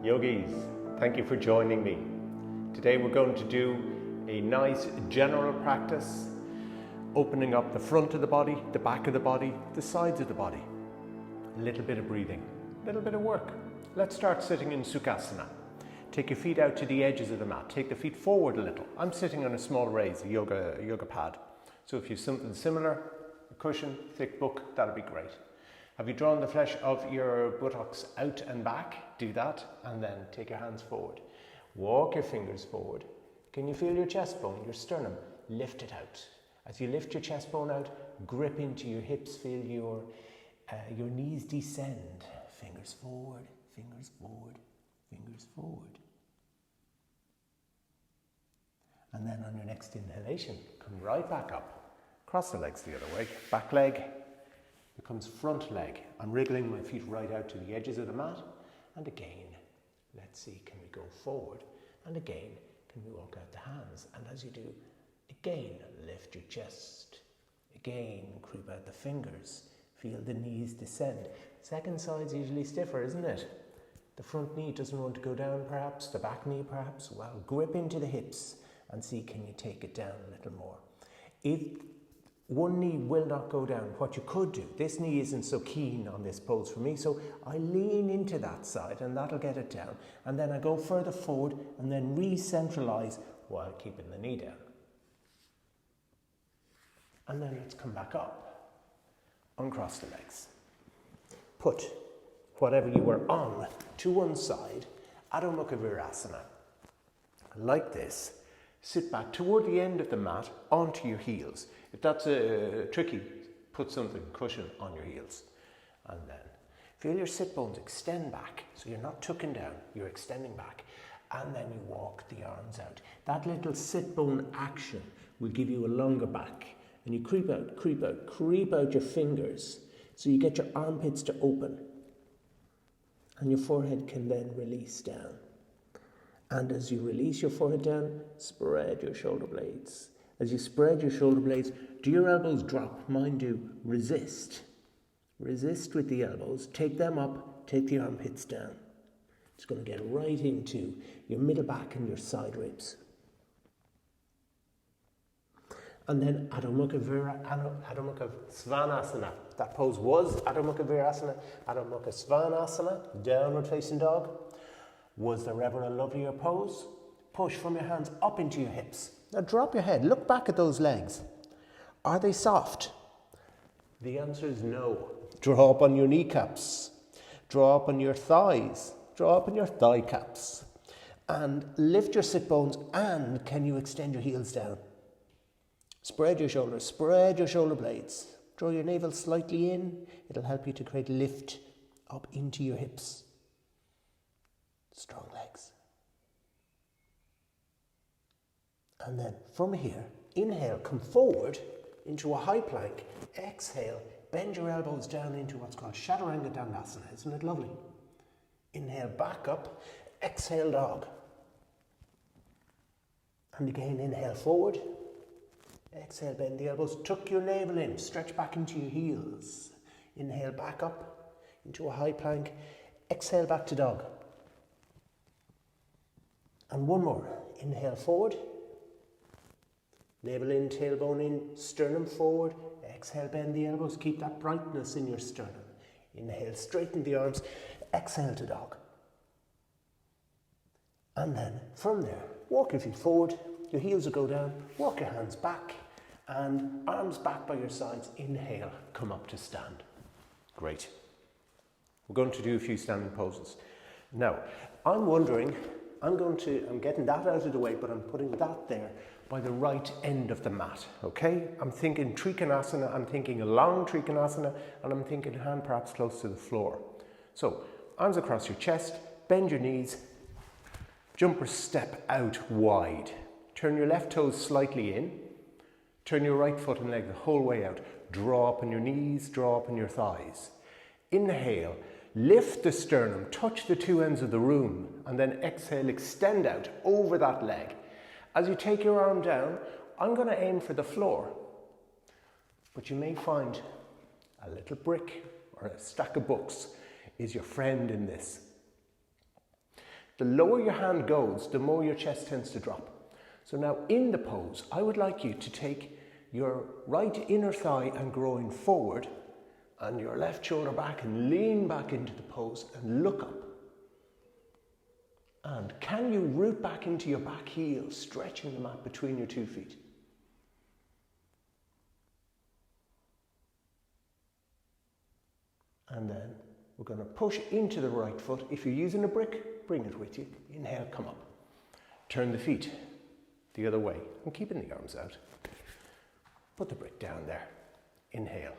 Yogis, thank you for joining me. Today we're going to do a nice general practice, opening up the front of the body, the back of the body, the sides of the body. A little bit of breathing, a little bit of work. Let's start sitting in Sukhasana. Take your feet out to the edges of the mat. Take the feet forward a little. I'm sitting on a small raise, a yoga pad. So if you have something similar, a cushion, thick book, that'd be great. Have you drawn the flesh of your buttocks out and back? Do that, and then take your hands forward. Walk your fingers forward. Can you feel your chest bone, your sternum? Lift it out. As you lift your chest bone out, grip into your hips, feel your knees descend. Fingers forward, fingers forward, fingers forward. And then on your next inhalation, come right back up. Cross the legs the other way. Back leg becomes front leg. I'm wriggling my feet right out to the edges of the mat. And again, let's see, can we go forward? And again, can we walk out the hands? And as you do, again, lift your chest. Again, creep out the fingers. Feel the knees descend. Second side's usually stiffer, isn't it? The front knee doesn't want to go down perhaps, the back knee perhaps. Well, grip into the hips and see, can you take it down a little more? If one knee will not go down, what you could do, this knee isn't so keen on this pose for me, so I lean into that side and that'll get it down. And then I go further forward and then re-centralize while keeping the knee down. And then let's come back up. Uncross the legs. Put whatever you were on to one side, Adho Mukha Virasana. Like this. Sit back toward the end of the mat onto your heels. If that's tricky, put something, cushion on your heels. And then feel your sit bones extend back. So you're not tucking down, you're extending back. And then you walk the arms out. That little sit bone action will give you a longer back. And you creep out, creep out, creep out your fingers. So you get your armpits to open. And your forehead can then release down. And as you release your forehead down, spread your shoulder blades. As you spread your shoulder blades, do your elbows drop? Mine do. Resist. Resist with the elbows. Take them up. Take the armpits down. It's going to get right into your middle back and your side ribs. And then Adho Mukha Svanasana. That pose was Adho Mukha Virasana. Adho Mukha Svanasana, downward facing dog. Was there ever a lovelier pose? Push from your hands up into your hips. Now drop your head. Look back at those legs. Are they soft? The answer is no. Draw up on your kneecaps. Draw up on your thighs. Draw up on your thigh caps. And lift your sit bones. And can you extend your heels down? Spread your shoulders. Spread your shoulder blades. Draw your navel slightly in. It'll help you to create lift up into your hips. Strong legs. And then from here, inhale, come forward into a high plank. Exhale, bend your elbows down into what's called Chaturanga Dandasana. Isn't it lovely? Inhale, back up. Exhale, dog. And again, inhale forward. Exhale, bend the elbows. Tuck your navel in. Stretch back into your heels. Inhale, back up into a high plank. Exhale, back to dog. And one more. Inhale forward. Navel in, tailbone in, sternum forward. Exhale, bend the elbows. Keep that brightness in your sternum. Inhale, straighten the arms. Exhale to dog. And then from there, walk your feet forward. Your heels will go down. Walk your hands back. And arms back by your sides. Inhale, come up to stand. Great. We're going to do a few standing poses. Now, I'm wondering, I'm getting that out of the way, but I'm putting that there by the right end of the mat, okay? I'm thinking Trikonasana, I'm thinking a long Trikonasana, and I'm thinking hand perhaps close to the floor. So, arms across your chest, bend your knees, jumper step out wide. Turn your left toes slightly in, turn your right foot and leg the whole way out. Draw up on your knees, draw up on your thighs. Inhale. Lift the sternum, touch the two ends of the room, and then exhale, extend out over that leg. As you take your arm down, I'm going to aim for the floor. But you may find a little brick or a stack of books is your friend in this. The lower your hand goes, the more your chest tends to drop. So now in the pose, I would like you to take your right inner thigh and groin forward and your left shoulder back and lean back into the pose and look up. And can you root back into your back heel, stretching the mat between your 2 feet? And then we're going to push into the right foot. If you're using a brick, bring it with you. Inhale, come up. Turn the feet the other way. I'm keeping the arms out. Put the brick down there. Inhale.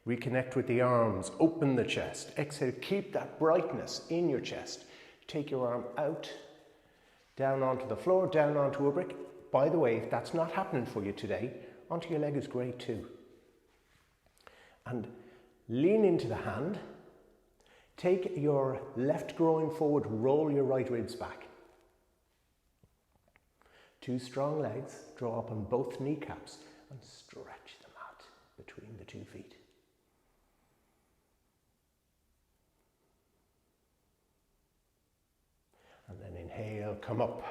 Reconnect with the arms. Open the chest. Exhale. Keep that brightness in your chest. Take your arm out, down onto the floor, down onto a brick. By the way, if that's not happening for you today, onto your leg is great too. And lean into the hand. Take your left groin forward, roll your right ribs back. 2 strong legs, draw up on both kneecaps and stretch the mat between the 2 feet. And then inhale, come up.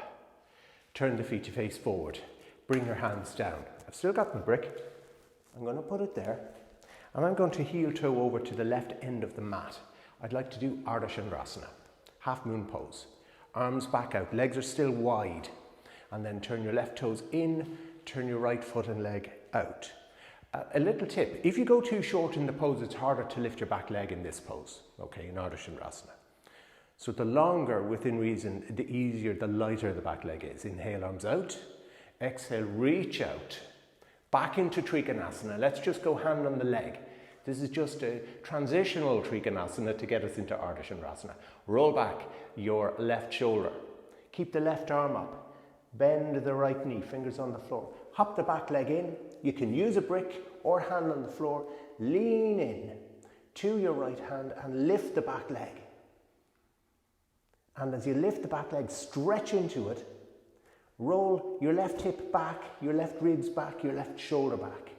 Turn the feet to face forward. Bring your hands down. I've still got my brick. I'm going to put it there. And I'm going to heel toe over to the left end of the mat. I'd like to do Ardha Chandrasana, half moon pose. Arms back out, legs are still wide. And then turn your left toes in, turn your right foot and leg out. A little tip, if you go too short in the pose, it's harder to lift your back leg in this pose, okay, in Ardha Chandrasana. So the longer, within reason, the easier, the lighter the back leg is. Inhale, arms out. Exhale, reach out. Back into Trikonasana. Let's just go hand on the leg. This is just a transitional Trikonasana to get us into Ardha Chandrasana. Roll back your left shoulder. Keep the left arm up. Bend the right knee, fingers on the floor. Hop the back leg in. You can use a brick or hand on the floor. Lean in to your right hand and lift the back leg. And as you lift the back leg, stretch into it. Roll your left hip back, your left ribs back, your left shoulder back.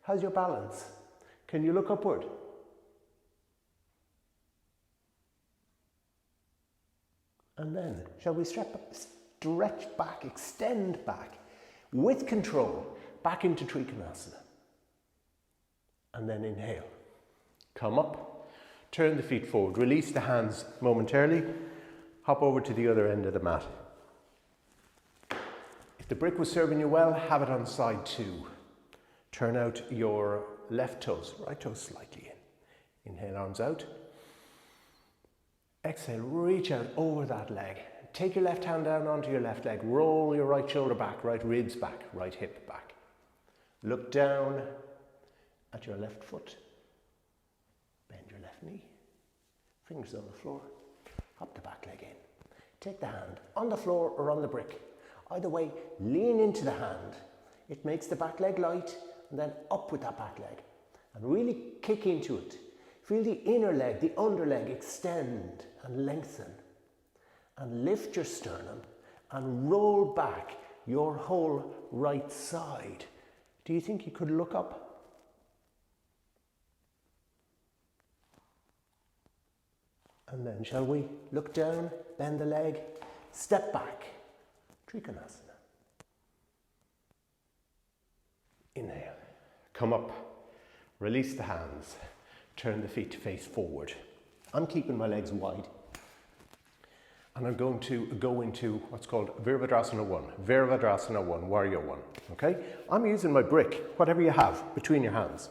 How's your balance? Can you look upward? And then, shall we stretch back, extend back, with control, back into Trikonasana. And then inhale. Come up, turn the feet forward, release the hands momentarily. Hop over to the other end of the mat. If the brick was serving you well, have it on side 2. Turn out your left toes, right toes slightly in. Inhale, arms out. Exhale, reach out over that leg. Take your left hand down onto your left leg. Roll your right shoulder back, right ribs back, right hip back. Look down at your left foot. Bend your left knee. Fingers on the floor. Hop the back leg in. Take the hand on the floor or on the brick. Either way, lean into the hand. It makes the back leg light, and then up with that back leg. And really kick into it. Feel the inner leg, the under leg extend and lengthen. And lift your sternum and roll back your whole right side. Do you think you could look up? And then shall we look down, bend the leg, step back, Trikonasana. Inhale, come up, release the hands, turn the feet to face forward. I'm keeping my legs wide. And I'm going to go into what's called Virabhadrasana 1. Virabhadrasana 1, Warrior 1, okay? I'm using my brick, whatever you have, between your hands.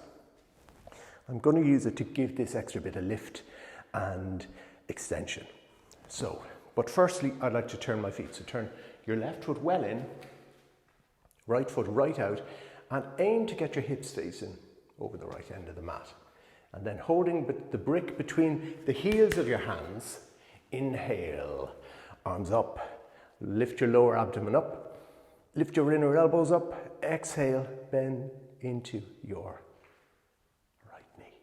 I'm going to use it to give this extra bit of lift and extension. So, but firstly, I'd like to turn my feet. So turn your left foot well in, right foot right out, and aim to get your hips facing over the right end of the mat. And then holding the brick between the heels of your hands, inhale, arms up, lift your lower abdomen up, lift your inner elbows up, exhale, bend into your right knee,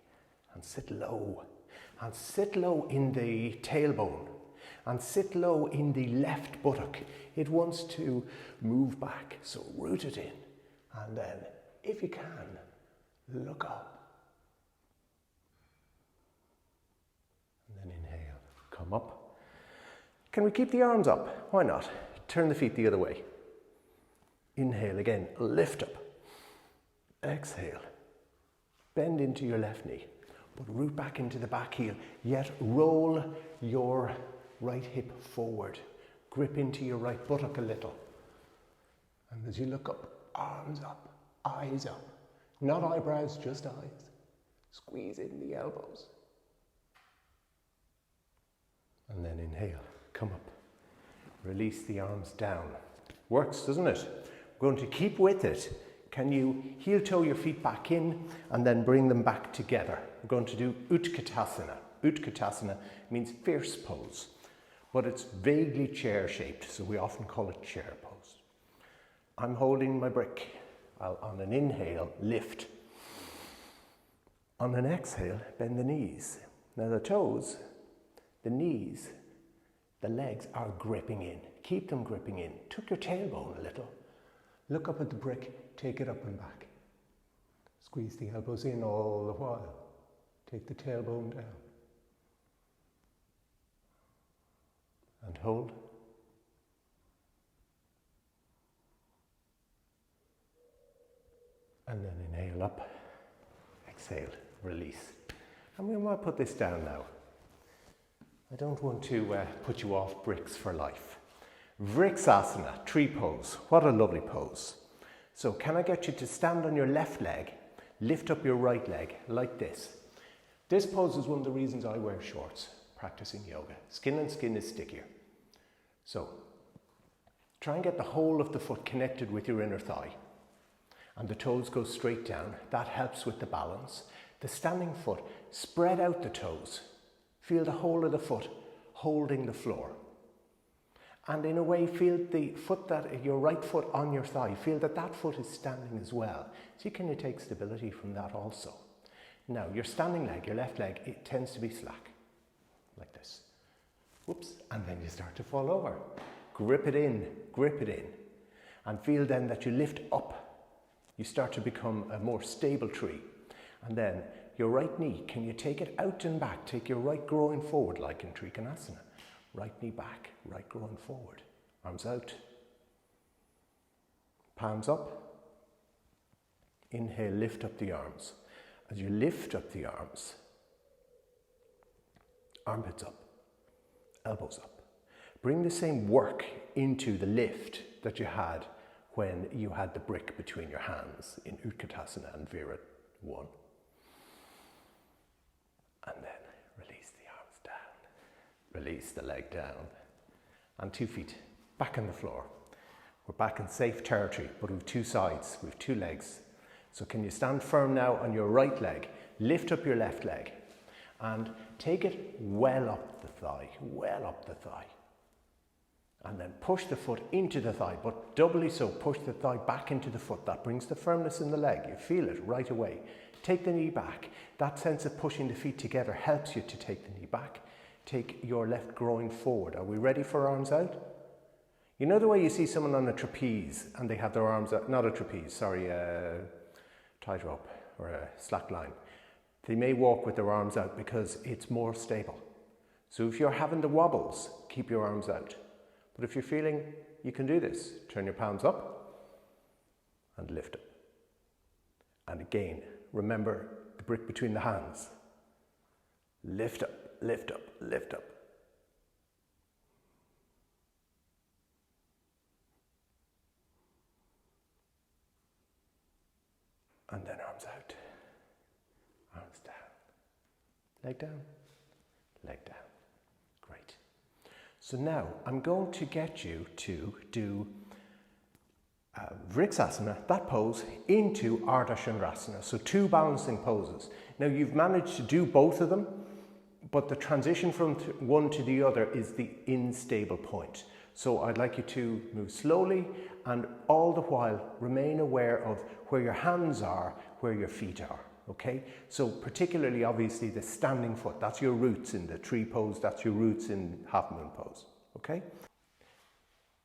and sit low. And sit low in the tailbone, and sit low in the left buttock. It wants to move back, so root it in. And then, if you can, look up. And then inhale, come up. Can we keep the arms up? Why not? Turn the feet the other way. Inhale again, lift up. Exhale. Bend into your left knee, but root back into the back heel, yet roll your right hip forward. Grip into your right buttock a little. And as you look up, arms up, eyes up. Not eyebrows, just eyes. Squeeze in the elbows. And then inhale, come up. Release the arms down. Works, doesn't it? We're going to keep with it. Can you heel toe your feet back in and then bring them back together? We're going to do Utkatasana. Utkatasana means fierce pose, but it's vaguely chair shaped, so we often call it chair pose. I'm holding my brick. I'll, on an inhale, lift. On an exhale, bend the knees. Now the toes, the knees, the legs are gripping in. Keep them gripping in. Tuck your tailbone a little. Look up at the brick, take it up and back. Squeeze the elbows in all the while. Take the tailbone down. And hold. And then inhale up, exhale, release. And we might put this down now. I don't want to put you off bricks for life. Maruchasana Three pose. What a lovely pose. So can I get you to stand on your left leg, lift up your right leg like this. This pose is one of the reasons I wear shorts practicing yoga. Skin on skin is stickier. So try and get the whole of the foot connected with your inner thigh. And the toes go straight down. That helps with the balance. The standing foot, spread out the toes. Feel the whole of the foot holding the floor. And in a way, feel the foot your right foot on your thigh. Feel that that foot is standing as well. So you can take stability from that also. Now, your standing leg, your left leg, it tends to be slack, like this. Whoops, and then you start to fall over. Grip it in, and feel then that you lift up. You start to become a more stable tree. And then your right knee, can you take it out and back? Take your right groin forward like in Trikonasana. Right knee back, right groin forward. Arms out. Palms up. Inhale, lift up the arms. As you lift up the arms, armpits up, elbows up. Bring the same work into the lift that you had when you had the brick between your hands in Utkatasana and Vira 1. And then release the arms down. Release the leg down. And 2 feet back on the floor. We're back in safe territory, but we've 2 sides, we've 2 legs. So can you stand firm now on your right leg? Lift up your left leg and take it well up the thigh, And then push the foot into the thigh, but doubly so, push the thigh back into the foot. That brings the firmness in the leg. You feel it right away. Take the knee back. That sense of pushing the feet together helps you to take the knee back. Take your left groin forward. Are we ready for arms out? You know the way you see someone on a trapeze and they have their arms out, not a trapeze, sorry, tightrope or a slack line. They may walk with their arms out because it's more stable. So if you're having the wobbles, keep your arms out. But if you're feeling you can do this, turn your palms up and lift up. And again, remember the brick between the hands. Lift up, lift up, lift up. And then arms out, arms down, leg down, leg down. Great. So now I'm going to get you to do Maruchasana, that pose, into Ardha Chandrasana. So 2 balancing poses. Now you've managed to do both of them, but the transition from one to the other is the unstable point. So I'd like you to move slowly and all the while remain aware of where your hands are, where your feet are, okay? So particularly obviously the standing foot, that's your roots in the tree pose, that's your roots in half moon pose, okay?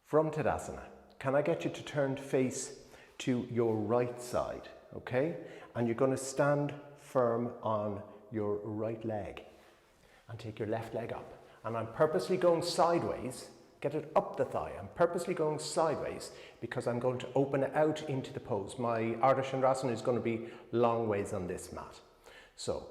From Tadasana, can I get you to turn to face to your right side, okay? And you're going to stand firm on your right leg and take your left leg up. and I'm purposely going sideways, get it up the thigh. I'm purposely going sideways because I'm going to open it out into the pose. My Ardha Chandrasana is going to be long ways on this mat. So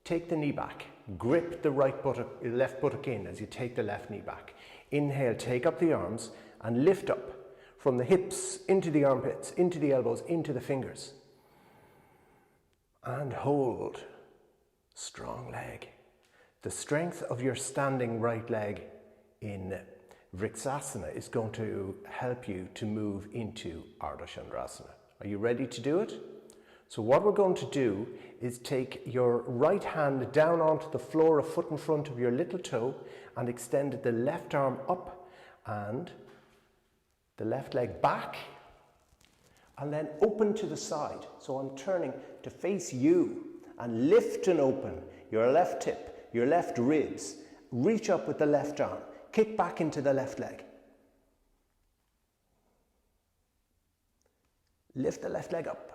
take the knee back, grip the left buttock in as you take the left knee back. Inhale, take up the arms and lift up from the hips into the armpits, into the elbows, into the fingers. And hold. Strong leg. The strength of your standing right leg in Vrksasana is going to help you to move into Ardha Chandrasana. Are you ready to do it? So what we're going to do is take your right hand down onto the floor, a foot in front of your little toe, and extend the left arm up and the left leg back, and then open to the side. So I'm turning to face you and lift and open your left hip, your left ribs. Reach up with the left arm. Kick back into the left leg. Lift the left leg up.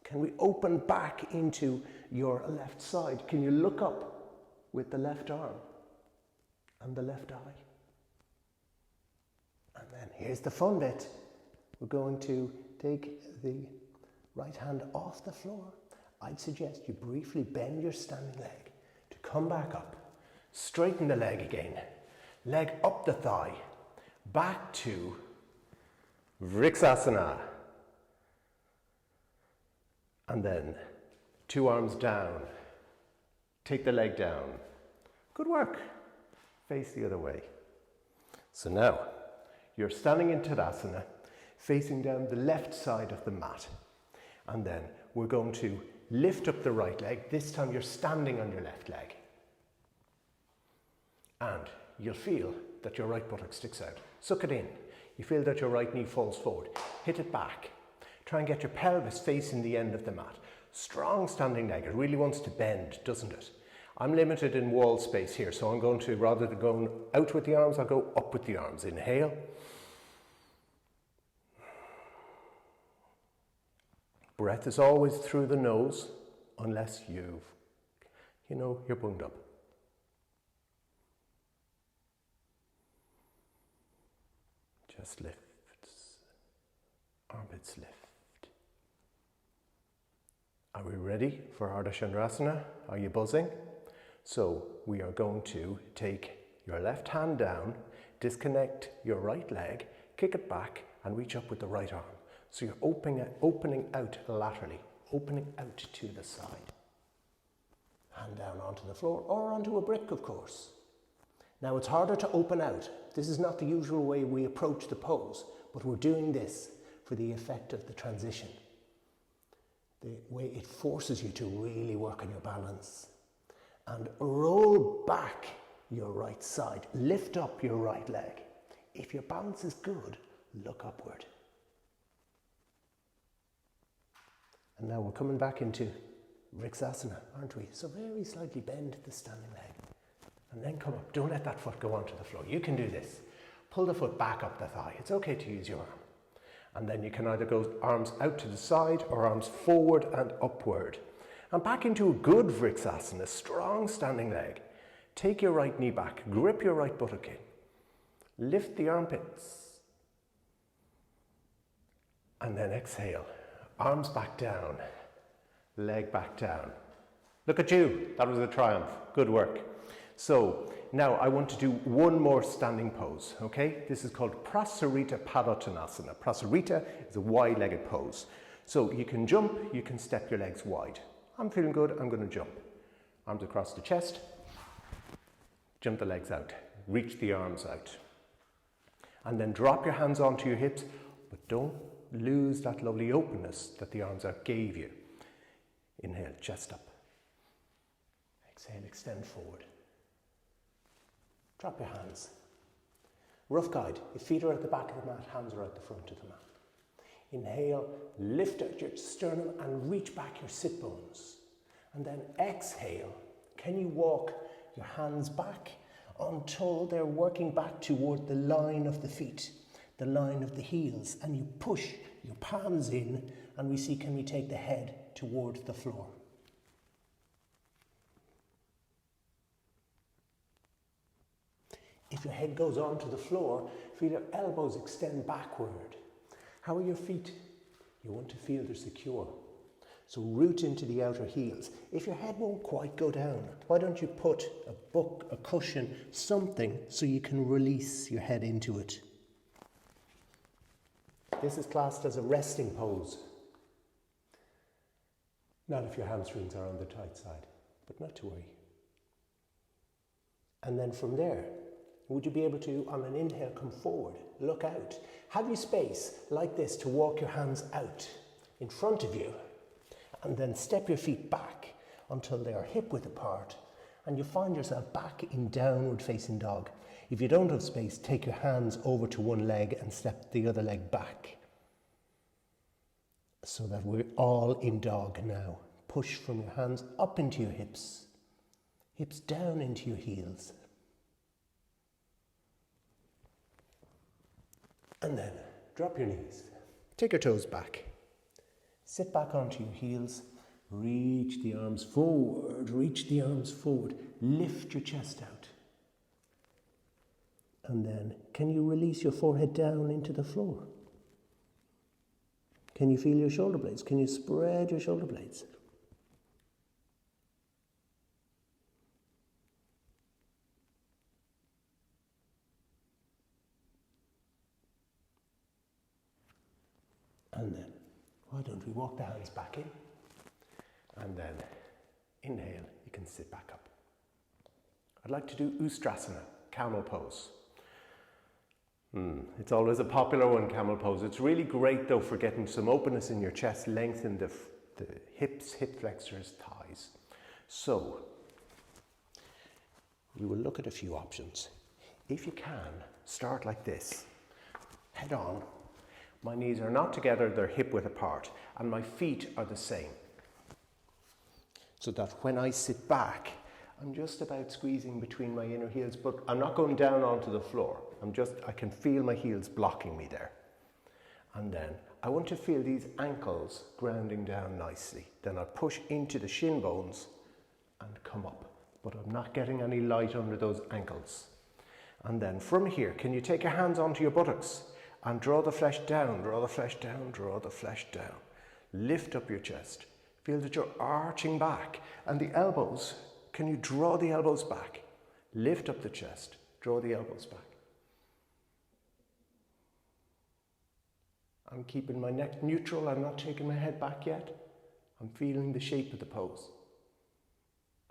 Can we open back into your left side? Can you look up with the left arm and the left eye? And then here's the fun bit. We're going to take the right hand off the floor. I'd suggest you briefly bend your standing leg to come back up. Straighten the leg again. Leg up the thigh. Back to Vrksasana. And then 2 arms down. Take the leg down. Good work. Face the other way. So now you're standing in Tadasana, facing down the left side of the mat. And then we're going to lift up the right leg. This time you're standing on your left leg. And you'll feel that your right buttock sticks out. Suck it in. You feel that your right knee falls forward. Hit it back. Try and get your pelvis facing the end of the mat. Strong standing leg. It really wants to bend, doesn't it? I'm limited in wall space here, so I'm going to, rather than going out with the arms, I'll go up with the arms. Inhale. Breath is always through the nose, unless you're bunged up. Just lift. Armpits lift. Are we ready for Ardha Chandrasana? Are you buzzing? So we are going to take your left hand down, disconnect your right leg, kick it back and reach up with the right arm. So you're opening out laterally, opening out to the side. Hand down onto the floor or onto a brick, of course. Now it's harder to open out. This is not the usual way we approach the pose, but we're doing this for the effect of the transition. The way it forces you to really work on your balance. And roll back your right side. Lift up your right leg. If your balance is good, look upward. And now we're coming back into Vrksasana, aren't we? So very slightly bend the standing leg. And then come up. Don't let that foot go onto the floor. You can do this. Pull the foot back up the thigh. It's okay to use your arm. And then you can either go arms out to the side or arms forward and upward. And back into a good Vrksasana, strong standing leg. Take your right knee back, grip your right buttock in. Lift the armpits. And then exhale. Arms back down, leg back down. Look at you, that was a triumph. Good work. So now I want to do one more standing pose, okay? This is called Prasarita Padottanasana. Prasarita is a wide-legged pose. So you can jump, you can step your legs wide. I'm feeling good, I'm going to jump. Arms across the chest, jump the legs out, reach the arms out. And then drop your hands onto your hips, but don't lose that lovely openness that the arms out gave you. Inhale, chest up. Exhale, extend forward. Drop your hands. Rough guide. Your feet are at the back of the mat, hands are at the front of the mat. Inhale, lift out your sternum and reach back your sit bones. And then exhale. Can you walk your hands back until they're working back toward the line of the feet, the line of the heels, and you push your palms in and we see, can we take the head towards the floor? If your head goes onto the floor, feel your elbows extend backward. How are your feet? You want to feel they're secure. So root into the outer heels. If your head won't quite go down, why don't you put a book, a cushion, something so you can release your head into it. This is classed as a resting pose. Not if your hamstrings are on the tight side, but not to worry. And then from there, would you be able to, on an inhale, come forward, look out. Have you space like this to walk your hands out in front of you, and then step your feet back until they are hip width apart, and you find yourself back in downward facing dog. If you don't have space, take your hands over to one leg and step the other leg back, so that we're all in dog now. Push from your hands up into your hips down into your heels. And then drop your knees. Take your toes back. Sit back onto your heels. Reach the arms forward. Reach the arms forward. Lift your chest out. And then, can you release your forehead down into the floor? Can you feel your shoulder blades? Can you spread your shoulder blades? And then, why don't we walk the hands back in? And then, inhale, you can sit back up. I'd like to do Ustrasana, Camel Pose. It's always a popular one, Camel Pose. It's really great though for getting some openness in your chest, lengthen the hips, hip flexors, thighs. So, we will look at a few options. If you can, start like this, head on. My knees are not together, they're hip width apart, and my feet are the same. So that when I sit back, I'm just about squeezing between my inner heels, but I'm not going down onto the floor. I can feel my heels blocking me there. And then I want to feel these ankles grounding down nicely. Then I'll push into the shin bones and come up, but I'm not getting any light under those ankles. And then from here, can you take your hands onto your buttocks and draw the flesh down, draw the flesh down, draw the flesh down. Lift up your chest. Feel that you're arching back. And the elbows, can you draw the elbows back? Lift up the chest, draw the elbows back. I'm keeping my neck neutral, I'm not taking my head back yet. I'm feeling the shape of the pose.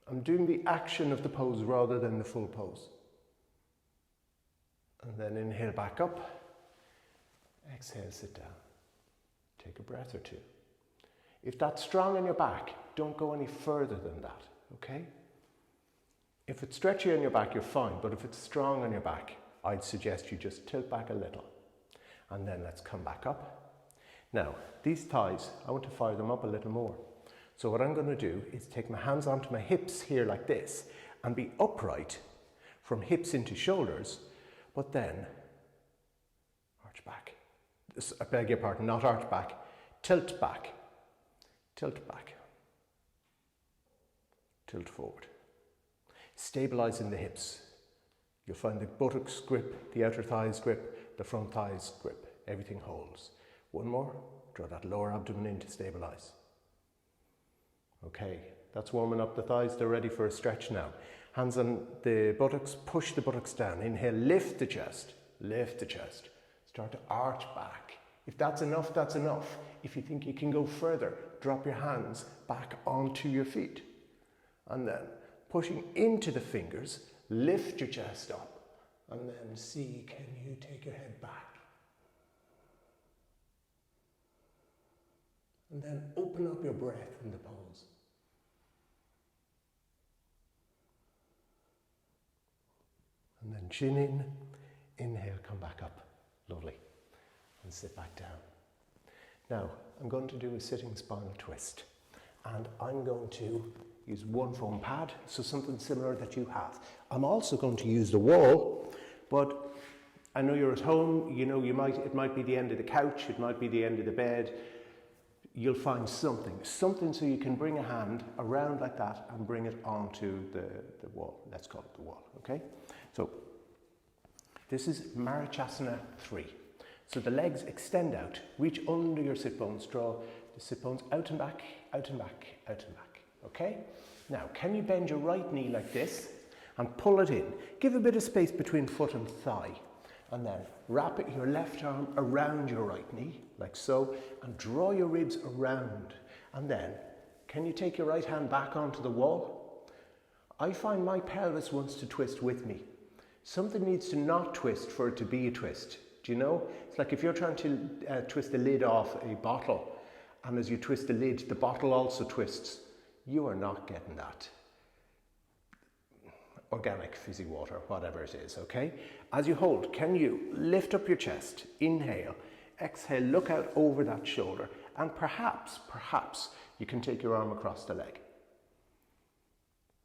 I'm doing the action of the pose rather than the full pose. And then inhale back up. Exhale, sit down. Take a breath or two. If that's strong in your back, don't go any further than that, okay? If it's stretchy on your back, you're fine, but if it's strong on your back, I'd suggest you just tilt back a little. And then let's come back up. Now, these thighs, I want to fire them up a little more. So what I'm going to do is take my hands onto my hips here like this and be upright from hips into shoulders, but then arch back. I beg your pardon, not arch back, tilt back, tilt back, tilt forward. Stabilize in the hips. You'll find the buttocks grip, the outer thighs grip, the front thighs grip. Everything holds. One more, draw that lower abdomen in to stabilize. Okay, that's warming up the thighs, they're ready for a stretch now. Hands on the buttocks, push the buttocks down. Inhale, lift the chest, lift the chest. Start to arch back. If that's enough, that's enough. If you think you can go further, drop your hands back onto your feet. And then, pushing into the fingers, lift your chest up. And then see, can you take your head back? And then open up your breath in the pose. And then chin in, inhale, come back up. Lovely. And sit back down. Now, I'm going to do a sitting spinal twist. And I'm going to use one foam pad, so something similar that you have. I'm also going to use the wall, but I know you're at home, you know, it might be the end of the couch, it might be the end of the bed. You'll find something so you can bring a hand around like that and bring it onto the wall. Let's call it the wall, okay? So, This is Maruchasana 3. So the legs extend out, reach under your sit bones, draw the sit bones out and back, out and back, out and back. Okay? Now, can you bend your right knee like this and pull it in? Give a bit of space between foot and thigh. And then wrap your left arm around your right knee, like so, and draw your ribs around. And then, can you take your right hand back onto the wall? I find my pelvis wants to twist with me. Something needs to not twist for it to be a twist. Do you know? It's like if you're trying to twist the lid off a bottle, and as you twist the lid, the bottle also twists. You are not getting that. Organic fizzy water, whatever it is, okay? As you hold, can you lift up your chest, inhale, exhale, look out over that shoulder, and perhaps you can take your arm across the leg.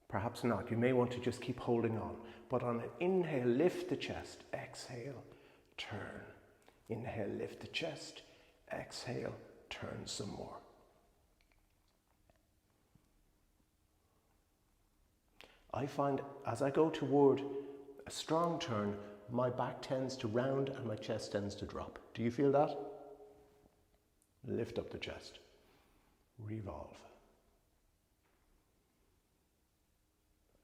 Perhaps not, you may want to just keep holding on, but on an inhale, lift the chest, exhale, turn. Inhale, lift the chest, exhale, turn some more. I find as I go toward a strong turn, my back tends to round and my chest tends to drop. Do you feel that? Lift up the chest. Revolve.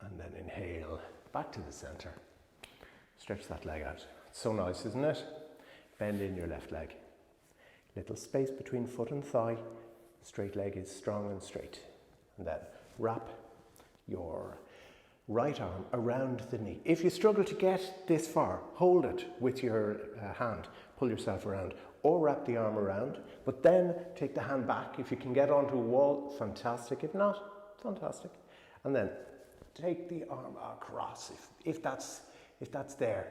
And then inhale, back to the center. Stretch that leg out. It's so nice, isn't it? Bend in your left leg. Little space between foot and thigh. The straight leg is strong and straight. And then wrap your right arm around the knee. If you struggle to get this far, hold it with your hand, pull yourself around, or wrap the arm around, but then take the hand back. If you can get onto a wall, fantastic. If not, fantastic. And then take the arm across if that's there.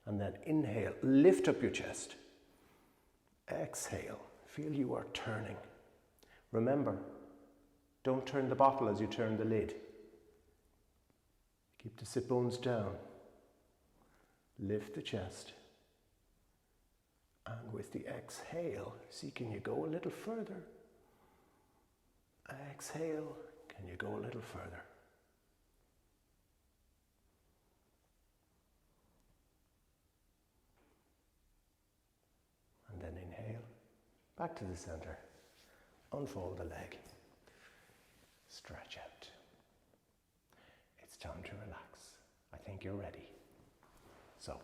And then inhale, lift up your chest. Exhale, feel you are turning. Remember, don't turn the bottle as you turn the lid. Keep the sit bones down. Lift the chest. And with the exhale, see, can you go a little further? Exhale, can you go a little further? And then inhale, back to the center. Unfold the leg. Stretch out. It's time to relax. I think you're ready. So,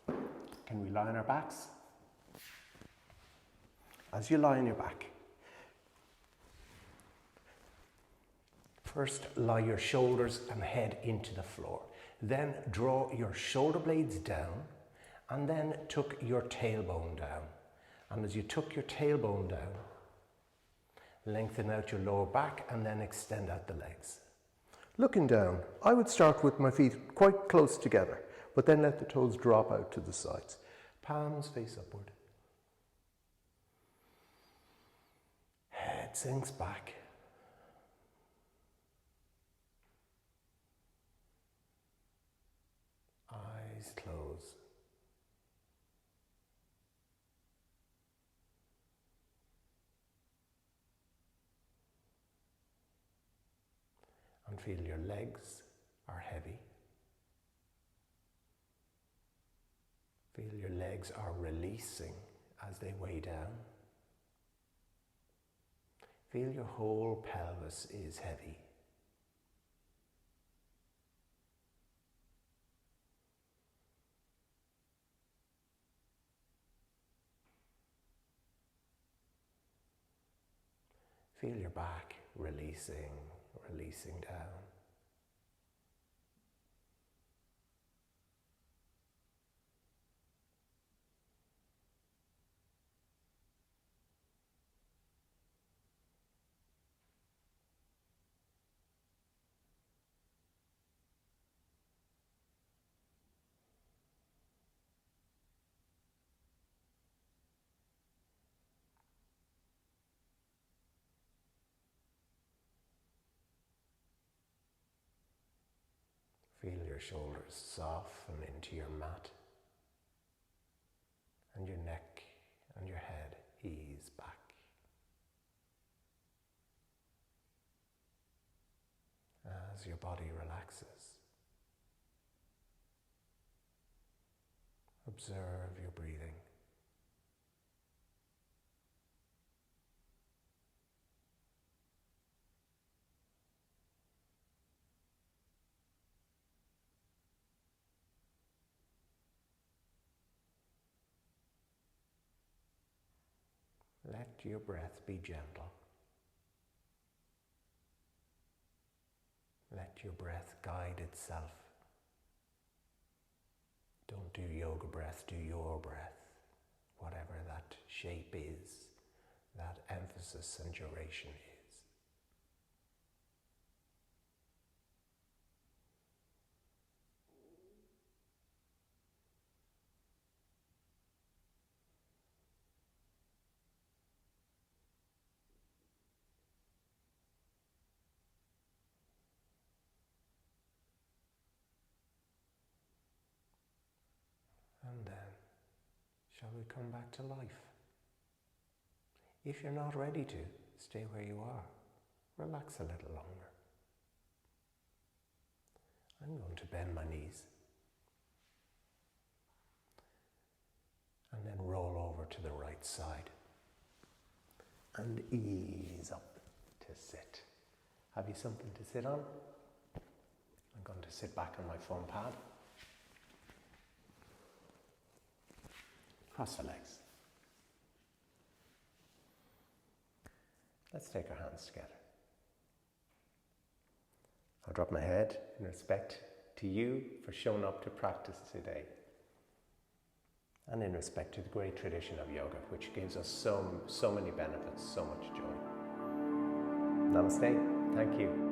can we lie on our backs? As you lie on your back, first lie your shoulders and head into the floor. Then draw your shoulder blades down and then tuck your tailbone down. And as you tuck your tailbone down, lengthen out your lower back and then extend out the legs. Looking down, I would start with my feet quite close together, but then let the toes drop out to the sides. Palms face upward. Head sinks back. Eyes close. And feel your legs are heavy. Feel your legs are releasing as they weigh down. Feel your whole pelvis is heavy. Feel your back releasing down. Feel your shoulders soften into your mat, and your neck and your head ease back. As your body relaxes, Observe your breathing. Let your breath be gentle. Let your breath guide itself. Don't do yoga breath, do your breath. Whatever that shape is, that emphasis and duration is. And then, shall we come back to life? If you're not ready to, stay where you are. Relax a little longer. I'm going to bend my knees. And then roll over to the right side. And ease up to sit. Have you something to sit on? I'm going to sit back on my foam pad. Cross the legs. Let's take our hands together. I'll drop my head in respect to you for showing up to practice today. And in respect to the great tradition of yoga, which gives us so many benefits, so much joy. Namaste. Thank you.